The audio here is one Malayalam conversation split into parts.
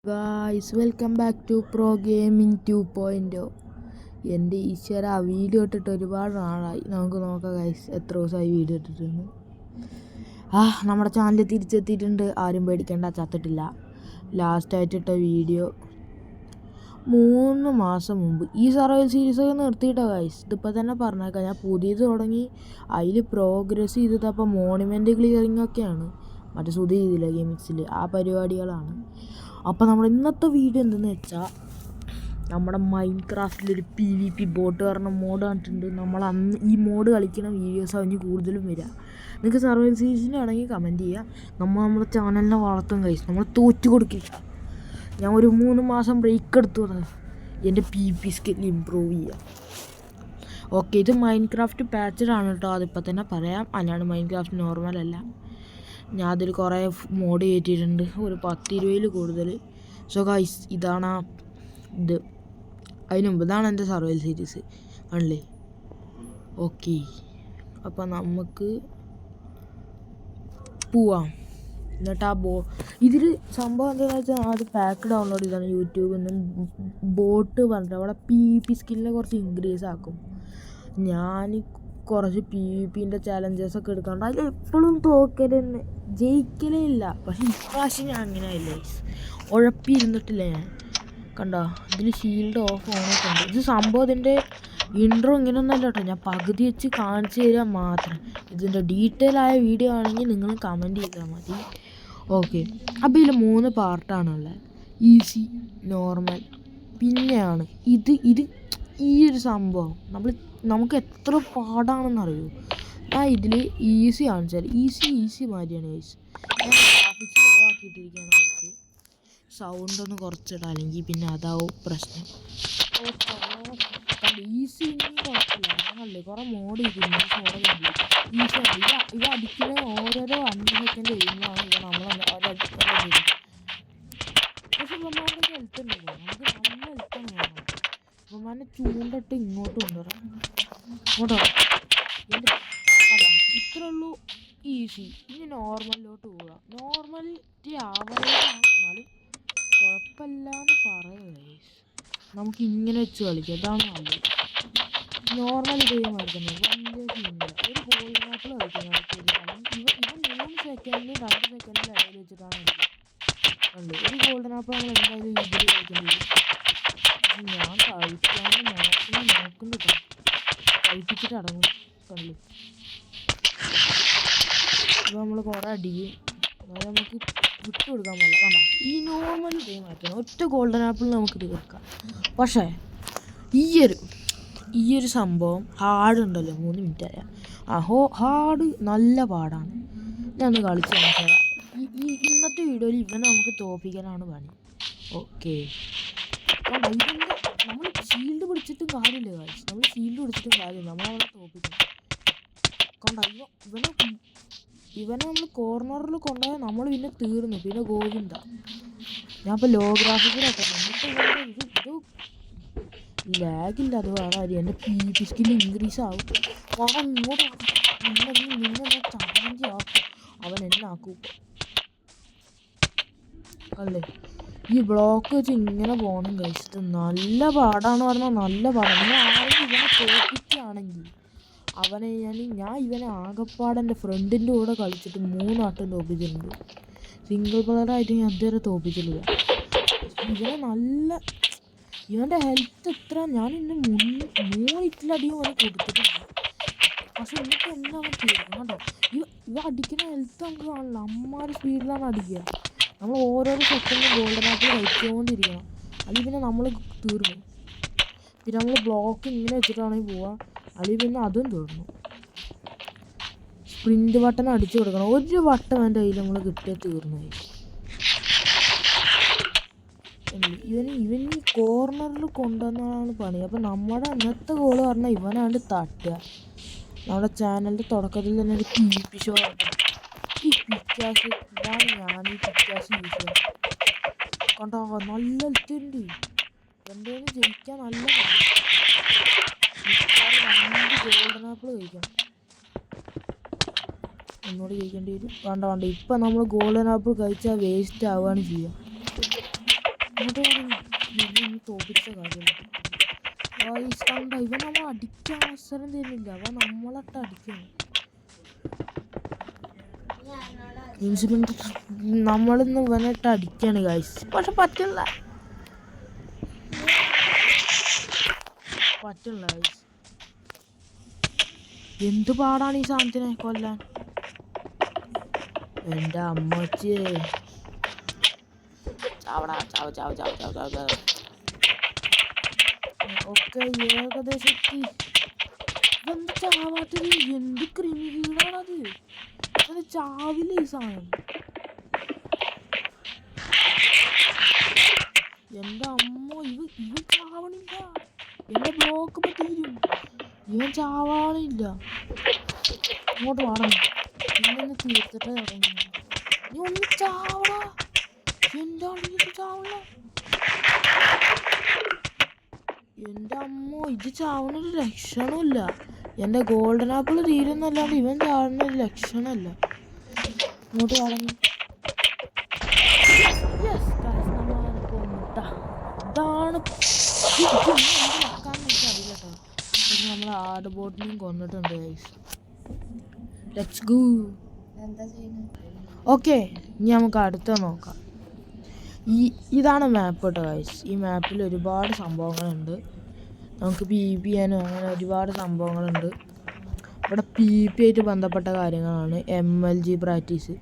Guys welcome back to pro gaming 2.0. എൻ്റെ ഈശ്വര വീഡിയോ ഇട്ടിട്ട് ഒരുപാട് നാളായി. നമുക്ക് നോക്കാം ഗായ്സ് എത്ര ദിവസമായി വീഡിയോ ഇട്ടിട്ടുണ്ട്. നമ്മുടെ ചാനൽ തിരിച്ചെത്തിയിട്ടുണ്ട്. ആരും പേടിക്കേണ്ട, ചത്തിട്ടില്ല. ലാസ്റ്റായിട്ട് ഇട്ട വീഡിയോ 3 മാസം മുമ്പ്. ഈ സർവൈവൽ സീരീസൊക്കെ നിർത്തിയിട്ടോ ഗായ്സ്. ഇതിപ്പോൾ തന്നെ പറഞ്ഞേക്കാം, ഞാൻ പുതിയത് തുടങ്ങി. അതിൽ പ്രോഗ്രസ് ചെയ്തപ്പോൾ മോണിമെൻ്റ് ക്ലിയറിംഗ് ഒക്കെയാണ്. മറ്റേ സുധി ചെയ്തില്ല ഗെയിമിക്സിൽ, ആ പരിപാടികളാണ്. അപ്പോൾ നമ്മുടെ ഇന്നത്തെ വീഡിയോ എന്തെന്ന് വെച്ചാൽ, നമ്മുടെ മൈൻക്രാഫ്റ്റിലൊരു PvP ബോട്ട് പറഞ്ഞ മോഡ് കണ്ടിട്ടുണ്ട്. നമ്മൾ അന്ന് ഈ മോഡ് കളിക്കുന്ന വീഡിയോസ് അതിന് കൂടുതലും വരിക. നിങ്ങൾക്ക് സർവൈവൽ സീരീസിൻ്റെ ആണെങ്കിൽ കമൻറ്റ് ചെയ്യുക. നമ്മുടെ ചാനലിനെ വളർത്തും കഴിച്ച് നമ്മൾ തോറ്റു കൊടുക്കില്ല. ഞാൻ ഒരു 3 മാസം ബ്രേക്ക് എടുത്തു എൻ്റെ PvP സ്കിൽ ഇമ്പ്രൂവ് ചെയ്യുക. ഓക്കെ, ഇത് മൈൻക്രാഫ്റ്റ് പാച്ചഡാണ് കേട്ടോ, അതിപ്പോൾ തന്നെ പറയാം. അല്ലാണ്ട് മൈൻക്രാഫ്റ്റ് നോർമലല്ല. ഞാൻ അതിൽ കുറേ മോഡ് കയറ്റിയിട്ടുണ്ട്, ഒരു 10-20 കൂടുതൽ. സോ ഗൈസ്, ഇതാണ് ഇത്. അതിന് മുമ്പ് ഇതാണ് എൻ്റെ സർവൈവൽ സീരീസ് ആണല്ലേ. ഓക്കെ, അപ്പോൾ നമുക്ക് പോവാം. എന്നിട്ട് ഇതിൽ സംഭവം എന്താണെന്ന് വെച്ചാൽ, അത് പാക്ക് ഡൗൺലോഡ് ചെയ്താണ് യൂട്യൂബിൽ നിന്നും. ബോട്ട് പറഞ്ഞിട്ട് അവിടെ PvP സ്കില്ലിനെ കുറച്ച് ഇൻക്രീസ് ആക്കും. ഞാൻ കുറച്ച് PvPൻ്റെ ചാലഞ്ചസൊക്കെ എടുക്കാണ്ട് അതിൽ എപ്പോഴും തോക്കലെന്ന് ജയിക്കലേ ഇല്ല. പക്ഷേ ഇപ്രാവശ്യം ഞാൻ അങ്ങനെ ആയില്ല, ഉഴപ്പിയിരുന്നിട്ടില്ല ഞാൻ. കണ്ടോ, ഇതിൽ ഷീൽഡ് ഓഫ് ഓണൊക്കെ ഉണ്ട്. ഇത് സംഭവം ഇതിൻ്റെ ഇൻട്രോ ഇങ്ങനെയൊന്നുമല്ല കേട്ടോ, ഞാൻ പകുതി വെച്ച് കാണിച്ചു തരാൻ മാത്രം. ഇതിൻ്റെ ഡീറ്റെയിൽ ആയ വീഡിയോ ആണെങ്കിൽ നിങ്ങൾ കമൻറ്റ് ചെയ്താൽ മതി. ഓക്കെ, അപ്പോൾ ഇതിൽ 3 പാർട്ടാണുള്ളത്. ഈസി, നോർമൽ, പിന്നെയാണ് ഇത്. ഈ ഒരു സംഭവം നമുക്ക് എത്ര പാടാണെന്നറിയോ. ഞാൻ ഇതിൽ ഈസി കാണിച്ചാൽ ഈസി മാതിരിയാണ് ഗൈസ്. ഞാൻ ഗ്രാഫിക്സ് ലോ ആക്കിയിട്ടിരിക്കുകയാണ്. കുറച്ച് സൗണ്ട് ഒന്ന് കുറച്ചിടാം, അല്ലെങ്കിൽ പിന്നെ അതാവും പ്രശ്നം. ഈസി ഇനിയും കുഴപ്പമില്ല, അങ്ങനല്ലേ കുറേ മോഡ് ചെയ്തിരുന്നു. ഈസിയാണ്. ഇവ അടിക്കുന്ന ഓരോരോ 5 സെക്കൻഡ് കഴിയുമ്പോഴാണ് നമ്മളടിക്കുന്നത്. പക്ഷെ ഇവന്മാരുടെ ഹെൽത്ത് ഉണ്ടല്ലോ, നമുക്ക് നല്ല ഹെൽത്താണ് വേണം. ഇവന്മാരെ ചൂണ്ടിട്ട് ഇങ്ങോട്ട് കൊണ്ടുവരാം. കേട്ടോ, ഇത്രേ ഉള്ളൂ ഈസി. ഇനി നോർമലിലോട്ട് പോകാം. നോർമലിറ്റി ആവറേജാണ്, എന്നാലും കുഴപ്പമില്ലാന്ന് പറയുക. നമുക്ക് ഇങ്ങനെ വെച്ച് കളിക്കാം, അതാണ് നല്ലത്. നോർമൽ ഇതേ മറിക്കുന്നത് വലിയ സീനില്ല. ഒരു ഗോൾഡ് ആപ്പിൾ കളിക്കുന്നത് ഇവൻ 3 സെക്കൻഡിലും 2 സെക്കൻഡിലും ഇടയിൽ വെച്ചിട്ടാണ് കളിക്കുന്നത്. ഒരു ഗോൾഡൻ ആപ്പിൾ നമ്മൾ എന്തായാലും ഇതിൽ കളിക്കേണ്ടി വരും. ഞാൻ കഴിക്കാണ്ട് നോക്കുന്നുണ്ട്, കഴിപ്പിച്ചിട്ട് അടങ്ങും. കണ്ടു, ഇപ്പോൾ നമ്മൾ കുറേ അടിക്കും, അതായത് നമുക്ക് വിട്ടുകൊടുക്കാൻ പറ്റില്ല. കണ്ടോ, ഈ നോർമൽ ഗെയിം ആക്കണം. ഒറ്റ ഗോൾഡൻ ആപ്പിൾ നമുക്ക് തീർക്കാം. പക്ഷേ ഈ ഒരു സംഭവം ഹാർഡ് ഉണ്ടല്ലോ, 3 മിനിറ്റ് ആയ ഹാർഡ് നല്ല പാടാണ്. ഞാൻ ഒന്ന് കളിച്ച് നോക്കാം. ഇന്നത്തെ വീഡിയോയിൽ ഇവനെ നമുക്ക് തോൽപ്പിക്കാനാണ് പണി. ഓക്കെ, നമ്മൾ ഷീൽഡ് പിടിച്ചിട്ടും കാര്യമില്ല ഗൈസ്. നമ്മളവനെ തോൽപ്പിക്കണം. കണ്ട, ഇവനെ നമ്മൾ കോർണറിൽ കൊണ്ടുപോയാൽ നമ്മൾ പിന്നെ തീർന്നു, പിന്നെ ഗോവിന്ദ. ഞാൻ ഇപ്പോൾ ലോ ഗ്രാഫിക്കിലാട്ടോ. ഇത് ലാഗില്ല, അത് വേറെ കാര്യം. എൻ്റെ PvP സ്കിൽ ഇൻക്രീസ് ആവും. ഇങ്ങോട്ട് നിന്നെ ചലഞ്ച് ആക്കും, അവൻ എന്നെ ആക്കും. അല്ലേ, ഈ ബ്ലോക്ക് വെച്ച് ഇങ്ങനെ പോകണം കഴിച്ചിട്ട് നല്ല പാടാണ് പറഞ്ഞാൽ നല്ല പാടാണ്. ഞാൻ ആരെങ്കിലും ഇവനെ തോൽപ്പിക്കുകയാണെങ്കിൽ ഞാൻ ഇവനെ ആകെപ്പാട് എൻ്റെ ഫ്രണ്ടിൻ്റെ കൂടെ കളിച്ചിട്ട് 3 വട്ടം തോൽപ്പിച്ചിട്ടുണ്ട്. സിംഗിൾ പ്ലെയറായിട്ട് ഞാൻ അതുവരെ തോൽപ്പിച്ചിട്ടില്ല. ഇവൻ്റെ ഹെൽത്ത് എത്ര, ഞാൻ ഇന്ന് 3 ഇറ്റിലധികം അവനെ കൊടുത്തിട്ടുണ്ട്. പക്ഷെ എന്നിട്ട് എന്നെ അവൻ തീർന്നു കേട്ടോ. ഇവ അടിക്കുന്ന ഹെൽത്ത് നമുക്ക് കാണില്ല, അമ്മാര് സ്പീഡിലാണ് അടിക്കുക. നമ്മൾ ഓരോരോ സെക്കൻഡ് ഗോൾഡൻ ആപ്പിൾ കഴിച്ചുകൊണ്ടിരിക്കണം, അല്ലെങ്കിൽ പിന്നെ നമ്മൾ തീർന്നു. പിന്നെ നമ്മൾ ബ്ലോക്ക് ഇങ്ങനെ വെച്ചിട്ടാണെങ്കിൽ പോവുക, അല്ലെങ്കിൽ പിന്നെ അതും തീർന്നു. സ്പ്രിൻറ്റ് ബട്ടൺ അടിച്ചു കൊടുക്കണം. ഒരു വട്ടം എൻ്റെ കയ്യിൽ നമ്മൾ കിട്ടിയാൽ തീർന്നു. ഇവൻ ഈ കോർണറിൽ കൊണ്ടുവന്നാണ് പണി. അപ്പം നമ്മുടെ അന്നത്തെ ഗോൾ പറഞ്ഞാൽ ഇവനാണ്ട് തട്ടുക. നമ്മുടെ ചാനലിൻ്റെ തുടക്കത്തിൽ തന്നെ ഒരു PvP ഷോ ആണ്. ഈ പിക്കാസ്, ഇതാണ് ഞാൻ ഈ പിക്കാസ് യൂസ് ചെയ്യുന്നത്. കണ്ടോ, നല്ല ഹെൽത്തുണ്ട്. എൻ്റെ ജയിക്കാൻ നല്ല 2 ഗോൾഡൻ ആപ്പിൾ കഴിക്കണം. ഒന്നുകൂടി കഴിക്കേണ്ടി വരും. വേണ്ട, ഇപ്പം നമ്മൾ ഗോൾഡൻ ആപ്പിൾ കഴിച്ചാൽ വേസ്റ്റ് ആവുകയാണ് ചെയ്യുക. തോപ്പിച്ച കാര്യമില്ല. കണ്ട ഇവൻ നമ്മൾ അടിക്കാൻ അവസരം തരുന്നില്ല. അവൻ നമ്മളട്ട് അടിക്കണം. നമ്മളിന്ന് ഇവനിട്ട് അടിക്കാണ് ഗൈസ്. പക്ഷെ പറ്റില്ല ഗൈസ്. എന്ത് പാടാണ് ഈ സാധനത്തിനെ കൊല്ലാൻ. എൻ്റെ അമ്മച്ചിയെ ഒക്കെ ഏകദേശം എത്തി. എന്ത് ചാവാത്തത്? എന്ത് ക്രിമികളാണത്? അത് ചാവില്ല ഈ സാധനം. എൻ്റെ അമ്മ ഇവൻ ചാവണില്ല. എൻ്റെ ബ്ലോക്ക് തീരും. ഇവൻ ചാവാണില്ല. ഇങ്ങോട്ട് വേണം. ഇങ്ങനെ തീർത്തിട്ടേ ഇറങ്ങി. നീ ഒന്ന് ചാവടാ. എൻ്റെ ആണെങ്കിൽ ചാവണ. എൻ്റെ അമ്മ ഇത് ചാവണൊരു ലക്ഷണമില്ല. എൻ്റെ ഗോൾഡൻ ആപ്പിൾ തീരുന്നല്ലാണ്ട് ഇവൻ ചാവുന്നൊരു ലക്ഷണമല്ല. ഇങ്ങോട്ട് വേണം. ഇതാണ് അറിയില്ല കേട്ടോ. നമ്മൾ ആട് ബോട്ടിനെയും കൊന്നിട്ടുണ്ട് ഗൈസ്. Let's go. ഓക്കെ, ഇനി നമുക്ക് അടുത്ത നോക്കാം. ഇതാണ് മാപ്പ് കേട്ടോ ഗൈസ്. ഈ മാപ്പിൽ ഒരുപാട് സംഭവങ്ങളുണ്ട്. നമുക്ക് PvP ചെയ്യാനും അങ്ങനെ ഒരുപാട് സംഭവങ്ങളുണ്ട്. ഇവിടെ PvP ആയിട്ട് ബന്ധപ്പെട്ട കാര്യങ്ങളാണ്. MLG പ്രാക്ടീസ്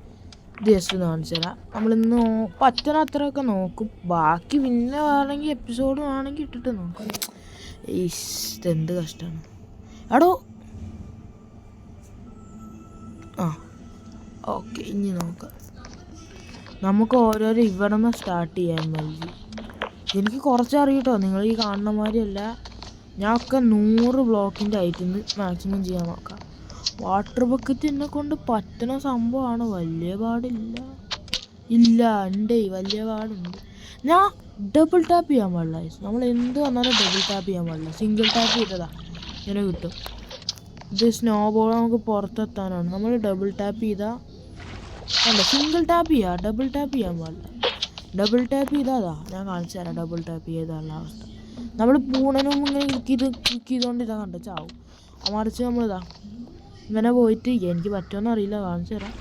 ഇത് ജസ്റ്റ് കാണിച്ചു തരാം. നമ്മളിന്ന് പറ്റുന്ന അത്രയൊക്കെ നോക്കും. ബാക്കി പിന്നെ വേണമെങ്കിൽ എപ്പിസോഡ് വേണമെങ്കിൽ ഇട്ടിട്ട് നോക്കാം. ഇതെന്ത് കഷ്ടമാണ് എടോ. ഓക്കെ, ഇനി നോക്കാം. നമുക്ക് ഓരോരോ ഇവിടെ നിന്ന് സ്റ്റാർട്ട് ചെയ്യാം. MLG എനിക്ക് കുറച്ച് അറിയട്ടോ. നിങ്ങൾ ഈ കാണുന്ന മാതിരിയല്ല. ഞാനൊക്കെ 100 ബ്ലോക്കിൻ്റെ ആയിട്ടിന്ന് മാക്സിമം ചെയ്യാൻ നോക്കാം. വാട്ടർ ബക്കറ്റ് എന്നെ കൊണ്ട് പറ്റുന്ന സംഭവമാണ്. വലിയ പാടില്ല. ഉണ്ട്, വലിയ പാടുണ്ട്. ഞാൻ ഡബിൾ ടാപ്പ് ചെയ്യാൻ പാടില്ല. നമ്മൾ എന്ത് വന്നാലും ഡബിൾ ടാപ്പ് ചെയ്യാൻ പാടില്ല. സിംഗിൾ ടാപ്പ് ചെയ്തതാ ഇങ്ങനെ കിട്ടും. ഇത് സ്നോ ബോൾ നമുക്ക് പുറത്തെത്താനാണ്. നമ്മൾ ഡബിൾ ടാപ്പ് ചെയ്താൽ അല്ല, സിംഗിൾ ടാപ്പ് ചെയ്യുക. ഡബിൾ ടാപ്പ് ചെയ്യാൻ പാടില്ല. ഡബിൾ ടാപ്പ് ചെയ്താതാ ഞാൻ കാണിച്ചു തരാം. ഡബിൾ ടാപ്പ് ചെയ്താലുള്ള അവസ്ഥ. നമ്മൾ പൂണനും ഇങ്ങനെ ക്ലിക്ക് ചെയ്തുകൊണ്ട് ഇതാ കണ്ടോ ചാവും. മറിച്ച് നമ്മളിതാ ഇങ്ങനെ പോയിട്ട് എനിക്ക് പറ്റുമെന്ന് അറിയില്ല, കാണിച്ചു തരാം.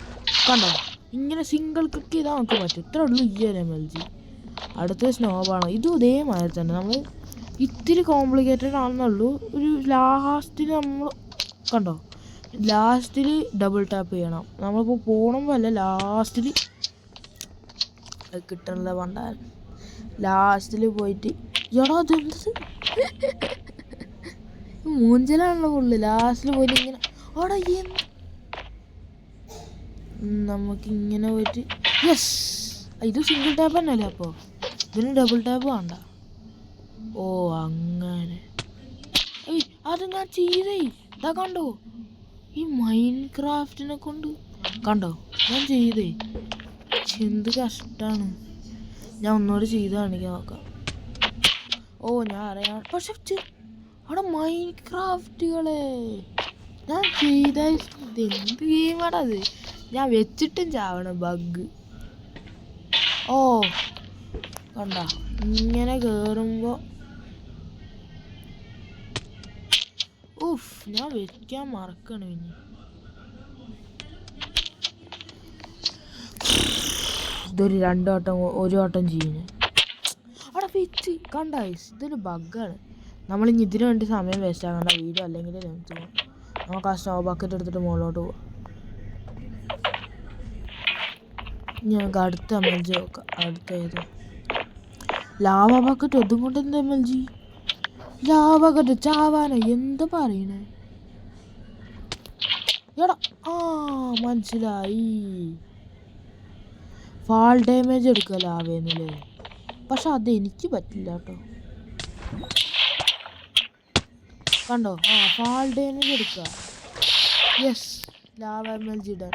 കണ്ടോ, ഇങ്ങനെ സിംഗിൾ ക്ലിക്ക് ചെയ്താൽ നമുക്ക് പറ്റും. ഇത്ര ഉള്ളൂ ഈ MLG. അടുത്ത സ്നോബാണ്. ഇതും ഇതേമാതിരി തന്നെ. നമ്മൾ ഇത്തിരി കോംപ്ലിക്കേറ്റഡ് ആണെന്നുള്ളൂ. ഒരു ലാസ്റ്റിൽ നമ്മൾ കണ്ടോ, ലാസ്റ്റിൽ ഡബിൾ ടാപ്പ് ചെയ്യണം. നമ്മളിപ്പോൾ പോകണമെന്നല്ല, ലാസ്റ്റിൽ കിട്ടണില്ല പണ്ടാൽ. ലാസ്റ്റിൽ പോയിട്ട് എടാ അതെന്ത് മൂഞ്ചലാണല്ലോ ഫുള്ള്. ലാസ്റ്റിൽ പോയിട്ട് ഇങ്ങനെ അവിടെ നമുക്കിങ്ങനെ പോയിട്ട് യെസ്. ഇത് സിംഗിൾ ടാപ്പ് തന്നെയല്ലേ? അപ്പോൾ ഇതിന് ഡബിൾ ടാപ്പ് വേണ്ട. ഓ അങ്ങനെ. അത് ഞാൻ ചെയ്തേ. ഇതാ കണ്ടോ, ഈ മൈൻക്രാഫ്റ്റിനെ കൊണ്ട് കണ്ടോ ഞാൻ ചെയ്തേ. എന്ത് കഷ്ടമാണ്. ഞാൻ ഒന്നുകൂടി ചെയ്ത് കാണിക്കാൻ നോക്കാം. ഓ ഞാൻ അറിയാം. പക്ഷെ അവിടെ മൈൻക്രാഫ്റ്റുകളെ ഞാൻ ചെയ്ത എന്ത് ഗെയിമാടാ അത്. ഞാൻ വെച്ചിട്ടും ചാവണം ബഗ്. ഓ കണ്ട ഇങ്ങനെ കയറുമ്പോൾ ഞാൻ വെക്കാൻ മറക്കണം. പിന്നെ ഇതൊരു 2 വട്ടം 1 വട്ടം ചെയ്യുന്നു. അവിടെ വെച്ച് കണ്ട ഇതൊരു ബഗ്ഗാണ്. നമ്മളിനി ഇതിനു വേണ്ടി സമയം വേസ്റ്റ് ആകണ്ട. വീഡിയോ അല്ലെങ്കിൽ നമുക്ക് ആ സ്നോ ബക്കറ്റ് എടുത്തിട്ട് മുകളിലോട്ട് പോവാം. ഞങ്ങൾക്ക് അടുത്ത MLG നോക്കാം. അടുത്ത ഏത് ലാവ ബക്കറ്റ്? അതും കൊണ്ട് എന്ത് MLG? ലാവ ബക്കറ്റ് ചാവാനോ എന്താ പറയണേ? എടാ മനസ്സിലായി. ഫാൾ ഡാമേജ് എടുക്കുക ലാവേന്നല്ലേ. പക്ഷെ അതെനിക്ക് പറ്റില്ല കേട്ടോ. കണ്ടോ, ഫാൾ ഡാമേജ് എടുക്കുക. യെസ്, ലാവ MLG ഇടാൻ.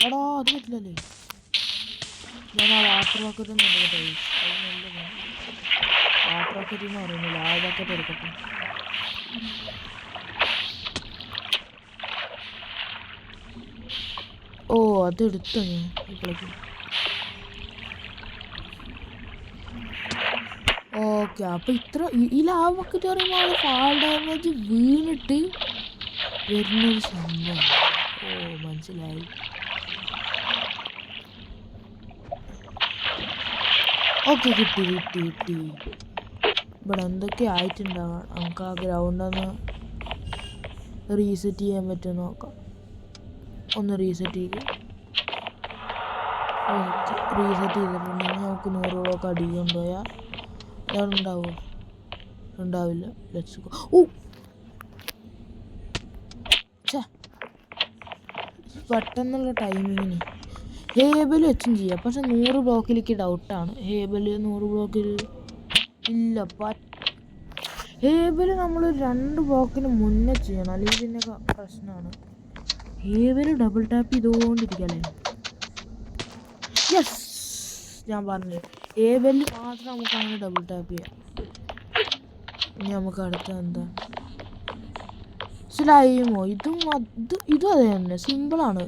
എടാ അത് പറ്റില്ലല്ലേ. ഞാൻ ആ വാട്ടർ ബക്കറ്റ് ഒന്നും എടുക്കട്ടെ. അത് നല്ല വാട്ടർ ബക്കറ്റ് എന്ന് പറയുന്നില്ല, ആ ബക്കറ്റ് എടുക്കട്ടെ. ഓ അതെടുത്തോ ഞാൻ ഇപ്പോഴേക്കും. ഓക്കെ, അപ്പോൾ ഇത്ര ഈ ലാവ ബക്കറ്റ് പറയുമ്പോൾ ഫാൾ ഡാമേജ് വീണിട്ട് വരുന്നൊരു സംഭവം. ഓ മനസ്സിലായി. ഓക്കെ, കിട്ടി. ഇവിടെ എന്തൊക്കെ ആയിട്ടുണ്ടാവാം. നമുക്ക് ആ ഗ്രൗണ്ടൊന്ന് റീസെറ്റ് ചെയ്യാൻ പറ്റുമോ നോക്കാം. ഒന്ന് റീസെറ്റ് ചെയ്ത്. ഓക്കെ, റീസെറ്റ് ചെയ്തിട്ടുണ്ടെങ്കിൽ നമുക്ക് 100 ബ്ലോക്ക് അടിയിൽ കൊണ്ടുപോയാൽ ഉണ്ടാവുമോ? ഉണ്ടാവില്ല. Let's go. ഓ പെട്ടെന്നുള്ള ടൈമിങ്ങിന് ഹേബൽ വെച്ചും ചെയ്യാം. പക്ഷെ 100 ബ്ലോക്കിലേക്ക് ഡൗട്ടാണ്. ഹേബൽ 100 ബ്ലോക്കിൽ ഇല്ല. ഹേബൽ നമ്മൾ 2 ബ്ലോക്കിന് മുന്നേ ചെയ്യണം, അല്ലെങ്കിൽ പിന്നെ പ്രശ്നമാണ്. ഹേബൽ ഡബിൾ ടാപ്പ് ചെയ്തുകൊണ്ടിരിക്കല്ലേ. യെസ്, ഞാൻ പറഞ്ഞു ഹേബൽ മാത്രം നമുക്ക് അങ്ങനെ ഡബിൾ ടാപ്പ് ചെയ്യാം. ഇനി നമുക്ക് അടുത്ത എന്താ സ്ലൈമോ? ഇതും അത് തന്നെ സിമ്പിളാണ്.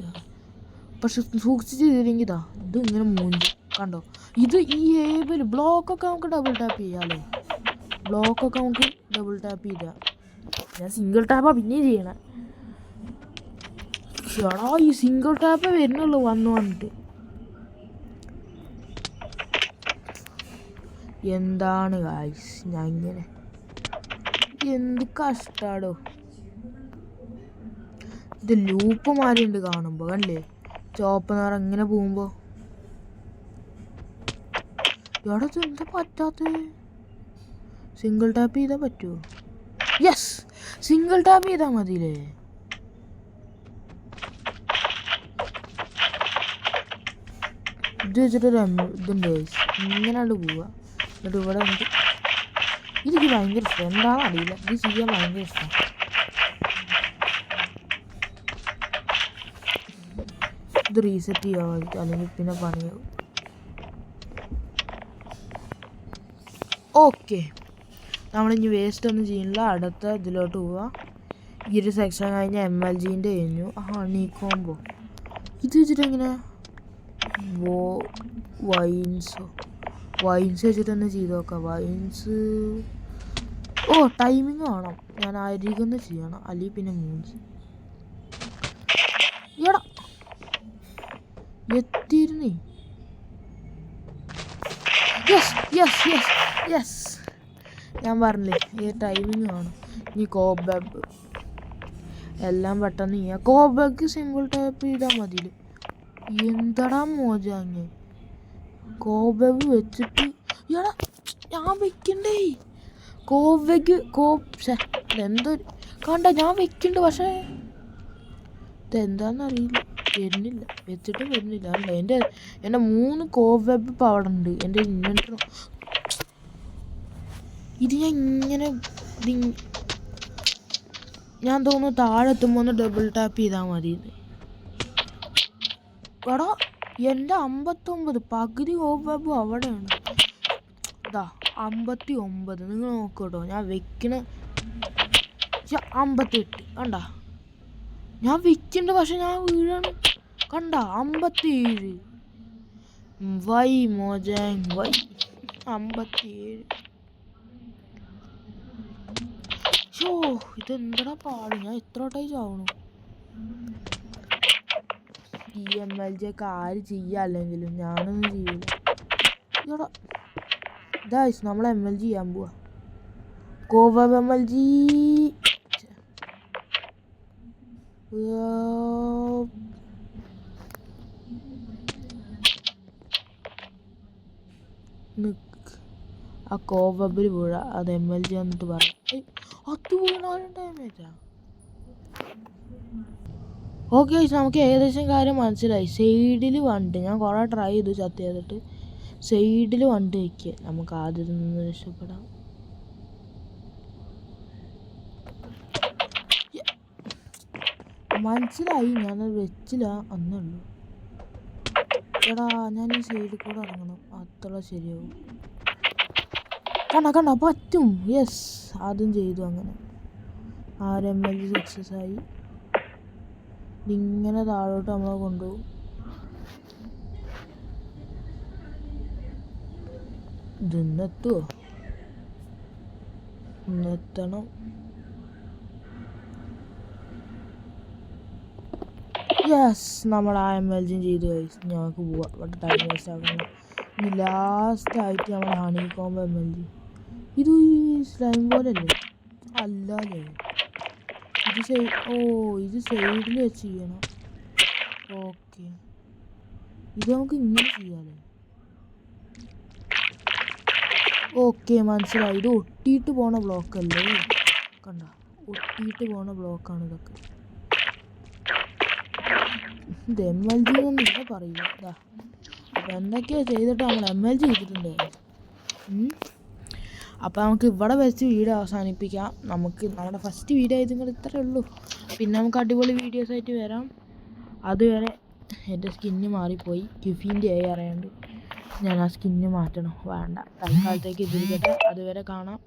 പക്ഷെ സൂക്ഷിച്ച് ചെയ്തില്ലെങ്കിൽ ഇത് ഇങ്ങനെ മൂഞ്ചി കണ്ടോ. ഇത് ഈ ഹേബൽ ബ്ലോക്കൊക്കെ നമുക്ക് ഡബിൾ ടാപ്പ് ചെയ്യാമല്ലേ. ബ്ലോക്കൊക്കെ നമുക്ക് ഡബിൾ ടാപ്പ് ചെയ്താൽ. ഞാൻ സിംഗിൾ ടാപ്പാണ് പിന്നെയും ചെയ്യണേ. ചേടാ ഈ സിംഗിൾ ടാപ്പേ വരുന്നുള്ളൂ വന്നിട്ട്. എന്താണ് ഗായ്സ് ഞാൻ ഇങ്ങനെ, എന്ത് കഷ്ടാടോ. ഇത് ലൂപ്പ് മാറിയുണ്ട് കാണുമ്പോൾ കണ്ടേ, ചോപ്പ് നിറം ഇങ്ങനെ പോകുമ്പോൾ. ഇവിടെ എന്താ പറ്റാത്തത്? സിംഗിൾ ടാപ്പ് ചെയ്താൽ പറ്റുമോ? യെസ്, സിംഗിൾ ടാപ്പ് ചെയ്താൽ മതിയില്ലേ. ഇത് വെച്ചിട്ടൊരു ഇതുണ്ട് ഇങ്ങനെയാണ്ട് പോവുക. എന്നിട്ട് ഇവിടെ ഉണ്ട്. എനിക്ക് ഭയങ്കര ഇഷ്ടം, എന്താണെന്ന് അറിയില്ല, ഇത് ചെയ്യാൻ ഭയങ്കര ഇഷ്ടം. ഇത് റീസെറ്റ് ചെയ്യാൻ വേണ്ടി, അല്ലെങ്കിൽ പിന്നെ പണിയാവും. ഓക്കെ, നമ്മളിനി വേസ്റ്റ് ഒന്നും ചെയ്യില്ല. അടുത്ത ഇതിലോട്ട് പോവുക. ഈ ഒരു സെക്ഷൻ കഴിഞ്ഞാൽ MLGൻ്റെ കഴിഞ്ഞു. ഹണി കോംബോ ഇത് വെച്ചിട്ട് എങ്ങനെ? വൈൻസ് വെച്ചിട്ട് തന്നെ ചെയ്ത് നോക്കാം. വൈൻസ് ടൈമിങ് വേണം. ഞാൻ അരികൊന്ന് ചെയ്യണം, അല്ലെങ്കിൽ പിന്നെ മൂഞ്ചി. എടാ എത്തിയിരുന്നേ. യെസ് ഞാൻ പറഞ്ഞില്ലേ ഈ ടൈമിങ് വേണം. ഇനി കോബാബ് എല്ലാം പെട്ടെന്ന് ചെയ്യാം. കോബാബ് സിമ്പിൾ ടാപ്പ് ചെയ്താൽ മതിയില്ലേ. എന്തടാ മോജാങ്ങ് കോബാബ് വെച്ചിട്ട്. എടാ ഞാൻ വെക്കണ്ടേ എന്തൊരു കണ്ട ഞാൻ വെക്കണ്ട്. പക്ഷേ ഇതെന്താണെന്നറിയില്ല, വരുന്നില്ല. വെച്ചിട്ടും വരുന്നില്ല. അല്ല എൻ്റെ 3 കോബാബ് ഇപ്പോൾ അവിടെ ഉണ്ട് എൻ്റെ ഇൻവെൻറ്റർ. ഇത് ഞാൻ ഇങ്ങനെ ഞാൻ തോന്നുന്നു താഴെ എത്തുമ്പോൾ ഒന്ന് ഡബിൾ ടാപ്പ് ചെയ്താൽ മതി. എടാ എൻ്റെ 59 പകുതി കോബാബും അവിടെയാണ്. ഇതാ 59. നിങ്ങൾ നോക്കട്ടോ, ഞാൻ വെക്കണ 58 കണ്ട. ഞാൻ വെക്കണ്ട് പക്ഷെ ഞാൻ വീഴാണ് കണ്ട. 57 വൈ മോജാങ് വൈ 57. ഇതെന്താ പാട്. ഞാൻ എത്ര വട്ടമായി ചാവണു. ഈ MLG ഒക്കെ ആര് ചെയ്യാ, അല്ലെങ്കിലും ഞാനൊന്നും ചെയ്യൂല. ഇതാ നമ്മൾ MLG ചെയ്യാൻ പോവാ. കോബാബ് MLG ആ കോബാബിൽ വീഴ. അത് MLG വന്നിട്ട് പറയാം. അത് വീണാലും ഡാമേജാ. ഓക്കെ, നമുക്ക് ഏകദേശം കാര്യം മനസ്സിലായി. സൈഡിൽ വണ്ട് ഞാൻ കുറേ ട്രൈ ചെയ്തു ചത്ത് ചെയ്തിട്ട്. സൈഡിൽ വണ്ട് വയ്ക്കുക. നമുക്ക് ആദ്യം നിന്ന് രക്ഷപ്പെടാം. മനസ്സിലായി, ഞാനത് വെച്ചില്ല അന്നുള്ളൂ. എടാ ഞാൻ ഈ സൈഡിൽ കൂടെ ഇറങ്ങണം, അത്ര ശരിയാവും. കണ്ട പറ്റും. യെസ്, അതും ചെയ്തു. അങ്ങനെ MLG സക്സസ് ആയി. ഇതിങ്ങനെ താഴോട്ട് നമ്മളെ കൊണ്ടുപോകും. ഇതെന്നെത്തുമോ? ഇന്നെത്തണം. യെസ്, നമ്മൾ ആ MLG ചെയ്ത് കഴിച്ചു. ഞങ്ങൾക്ക് പോവാം, ഇവിടെ ടൈം വേസ്റ്റ് ആക്കണം. ഇനി ലാസ്റ്റായിട്ട് നമ്മൾ ഹണി കോംബ് MLG. ഇത് സ്ലൈം പോലല്ലേ? അല്ലേ, ഇത് ഇത് സൈഡിൽ വെച്ച് ചെയ്യണം. ഓക്കെ, ഇത് നമുക്ക് ഇങ്ങനെ ചെയ്യാമല്ലേ? ഓക്കെ, മനസ്സിലായി. ഇത് ഒട്ടിയിട്ട് പോണ ബ്ലോക്കല്ലേ? കണ്ട, ഒട്ടിയിട്ട് പോണ ബ്ലോക്കാണ് ഇതൊക്കെ. ഇത് MLG എന്നൊന്നും ഇങ്ങനെ പറയില്ല. ഇതാ, അപ്പം എന്തൊക്കെയോ ചെയ്തിട്ട് നമ്മൾ MLG ചെയ്തിട്ടുണ്ട്. അപ്പോൾ നമുക്ക് ഇവിടെ വെച്ച് വീഡിയോ അവസാനിപ്പിക്കാം. നമ്മുടെ ഫസ്റ്റ് വീഡിയോ ആയതുകൊണ്ട് ഇത്രയേ ഉള്ളൂ. പിന്നെ നമുക്ക് അടിപൊളി വീഡിയോസായിട്ട് വരാം. അതുവരെ എൻ്റെ സ്കിന്ന് മാറിപ്പോയി. കിഫീൻ്റെ അറിയാണ്ട് ഞാൻ ആ സ്കിന്ന് മാറ്റണം. വേണ്ട, തൽക്കാലത്തേക്ക് ഇതിരിക്കട്ടെ. അതുവരെ കാണാം.